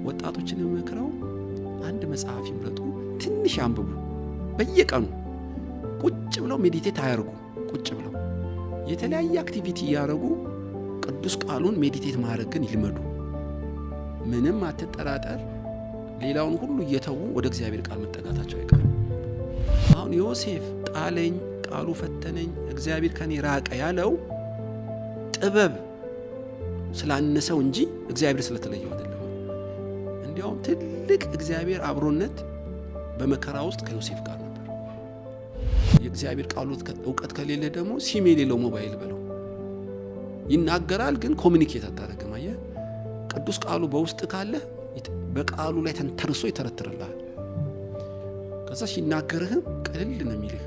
ወጣቶችን የምመክረው አንድ መጽሐፍ ይምረጡ፣ ትንሽ አንብቡ። በየቀኑ ቁጭ ብለው ሜዲቴት አያርጉ። ቁጭ ብለው የተለያየ አክቲቪቲ ያረጉ ቅዱስ ቃሉን ሜዲቴት ማድረግን ይልመዱ። ምንም አትጠራጠር፣ ሌላውን ሁሉ እየተው ወደ እግዚአብሔር ቃል መጠጋታቸው አይቀርም። አሁን ዮሴፍ ጣለኝ፣ ቃሉ ፈተነኝ፣ እግዚአብሔር ከኔ ራቀ ያለው ጥበብ ስላነሰው እንጂ እግዚአብሔር ስለተለየው አይደለም። እንዲያውም ትልቅ እግዚአብሔር አብሮነት በመከራ ውስጥ ከዮሴፍ ጋር ነበር። የእግዚአብሔር ቃሉ ዕውቀት ከሌለ ደግሞ ሲም የሌለው ሞባይል በለው ይናገራል፣ ግን ኮሙኒኬት አታደርግም። አየህ፣ ቅዱስ ቃሉ በውስጥ ካለ በቃሉ ላይ ተንተርሶ ይተረትርልሃል። ከዛ ሲናገርህም ቅልል ነው የሚልህ።